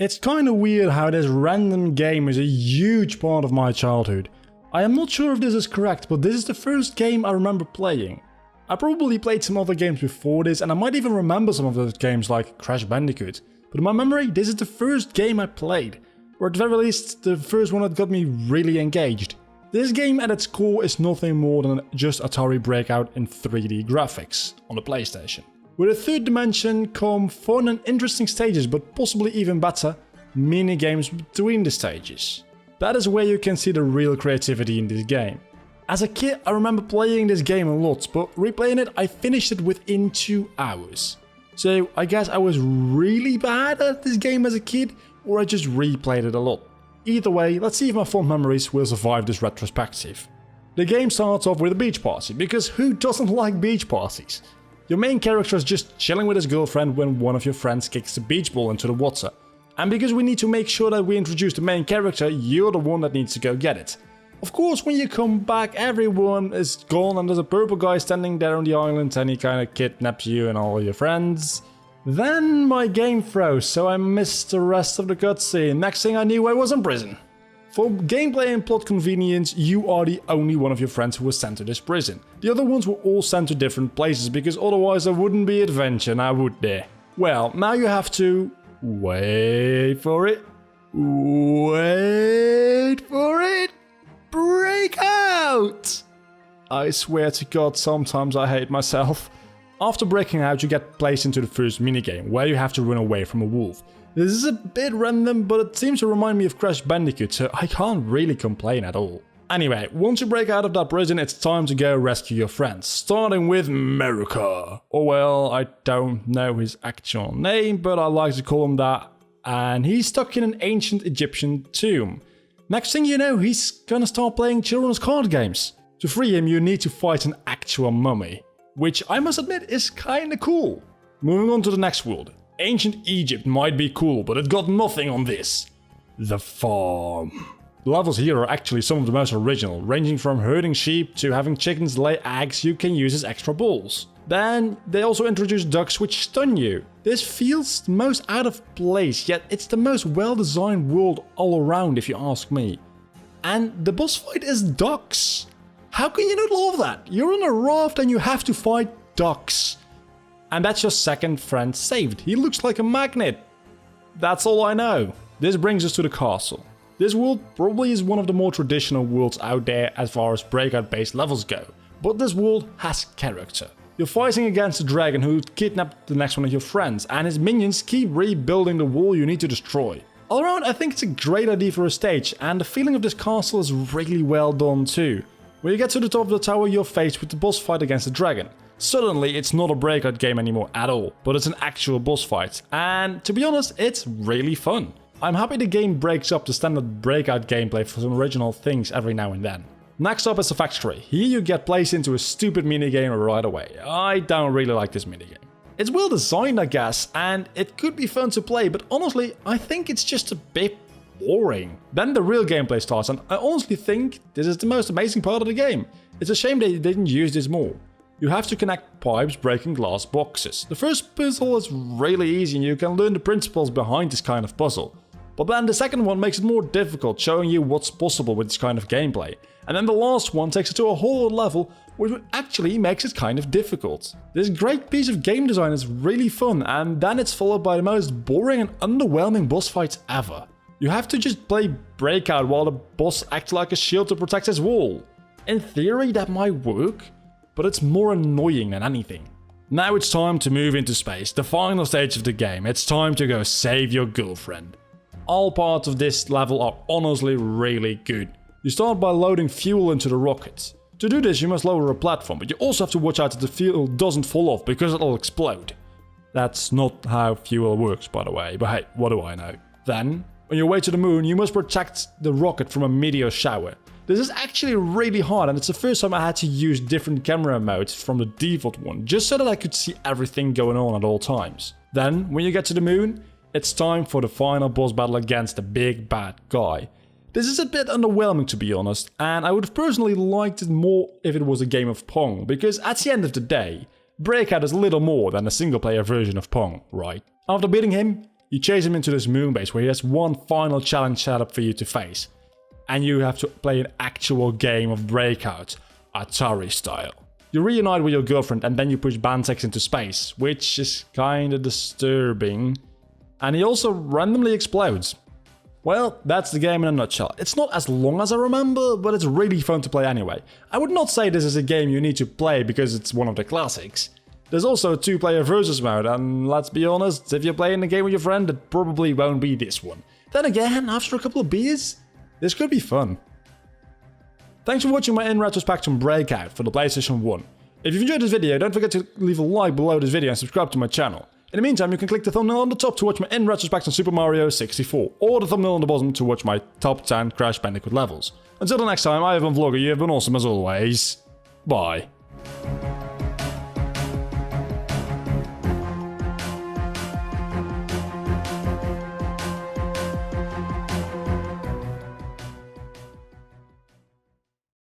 It's kinda weird how this random game is a huge part of my childhood. I am not sure if this is correct, but this is the first game I remember playing. I probably played some other games before this, and I might even remember some of those games like Crash Bandicoot. But in my memory, this is the first game I played, or at the very least, the first one that got me really engaged. This game at its core is nothing more than just Atari Breakout in 3D graphics on the PlayStation. With a third dimension come fun and interesting stages, but possibly even better, mini games between the stages. That is where you can see the real creativity in this game. As a kid, I remember playing this game a lot, but replaying it, I finished it within 2 hours. So I guess I was really bad at this game as a kid, or I just replayed it a lot. Either way, let's see if my fond memories will survive this retrospective. The game starts off with a beach party, because who doesn't like beach parties? Your main character is just chilling with his girlfriend when one of your friends kicks the beach ball into the water. And because we need to make sure that we introduce the main character, you're the one that needs to go get it. Of course, when you come back, everyone is gone and there's a purple guy standing there on the island and he kinda kidnaps you and all your friends. Then my game froze, so I missed the rest of the cutscene. Next thing I knew, I was in prison. For gameplay and plot convenience, you are the only one of your friends who was sent to this prison. The other ones were all sent to different places because otherwise there wouldn't be adventure, now would there? Well, now you have to... wait for it. Wait for it. Breakout! I swear to God, sometimes I hate myself. After breaking out, you get placed into the first minigame, where you have to run away from a wolf. This is a bit random, but it seems to remind me of Crash Bandicoot, so I can't really complain at all. Anyway, once you break out of that prison, it's time to go rescue your friends, starting with America. Or well, I don't know his actual name, but I like to call him that. And he's stuck in an ancient Egyptian tomb. Next thing you know, he's gonna start playing children's card games. To free him, you need to fight an actual mummy, which I must admit is kinda cool. Moving on to the next world. Ancient Egypt might be cool, but it got nothing on this. The farm. The levels here are actually some of the most original, ranging from herding sheep to having chickens lay eggs you can use as extra balls. Then they also introduce ducks which stun you. This feels the most out of place, yet it's the most well-designed world all around if you ask me. And the boss fight is ducks. How can you not love that? You're on a raft and you have to fight ducks. And that's your second friend saved. He looks like a magnet. That's all I know. This brings us to the castle. This world probably is one of the more traditional worlds out there as far as breakout-based levels go. But this world has character. You're fighting against a dragon who kidnapped the next one of your friends, and his minions keep rebuilding the wall you need to destroy. All around, I think it's a great idea for a stage, and the feeling of this castle is really well done too. When you get to the top of the tower, you're faced with the boss fight against the dragon. Suddenly, it's not a breakout game anymore at all, but it's an actual boss fight, and to be honest, it's really fun. I'm happy the game breaks up the standard breakout gameplay for some original things every now and then. Next up is the factory. Here you get placed into a stupid minigame right away. I don't really like this minigame. It's well designed, I guess, and it could be fun to play, but honestly, I think it's just a bit boring. Then the real gameplay starts, and I honestly think this is the most amazing part of the game. It's a shame they didn't use this more. You have to connect pipes breaking glass boxes. The first puzzle is really easy and you can learn the principles behind this kind of puzzle. But then the second one makes it more difficult, showing you what's possible with this kind of gameplay. And then the last one takes it to a whole level, which actually makes it kind of difficult. This great piece of game design is really fun, and then it's followed by the most boring and underwhelming boss fights ever. You have to just play Breakout while the boss acts like a shield to protect his wall. In theory that might work, but it's more annoying than anything. Now it's time to move into space, the final stage of the game. It's time to go save your girlfriend. All parts of this level are honestly really good. You start by loading fuel into the rocket. To do this you must lower a platform, but you also have to watch out that the fuel doesn't fall off because it'll explode. That's not how fuel works, by the way, but hey, what do I know. Then, on your way to the moon, you must protect the rocket from a meteor shower. This is actually really hard, and it's the first time I had to use different camera modes from the default one, just so that I could see everything going on at all times. Then, when you get to the moon, it's time for the final boss battle against the big bad guy. This is a bit underwhelming, to be honest, and I would have personally liked it more if it was a game of Pong, because at the end of the day, Breakout is little more than a single player version of Pong, right? After beating him, You chase him into this moon base where he has one final challenge set up for you to face. And you have to play an actual game of Breakout, Atari style. You reunite with your girlfriend and then you push Bantex into space, which is kinda disturbing. And he also randomly explodes. Well, that's the game in a nutshell. It's not as long as I remember, but it's really fun to play anyway. I would not say this is a game you need to play because it's one of the classics. There's also a 2-player versus mode, and let's be honest, if you're playing the game with your friend, it probably won't be this one. Then again, after a couple of beers, this could be fun. Thanks for watching my in retrospect on Breakout for the PlayStation 1. If you've enjoyed this video, don't forget to leave a like below this video and subscribe to my channel. In the meantime, you can click the thumbnail on the top to watch my in retrospect on Super Mario 64, or the thumbnail on the bottom to watch my top 10 Crash Bandicoot levels. Until the next time, I have been Vlogger, you have been awesome as always. Bye.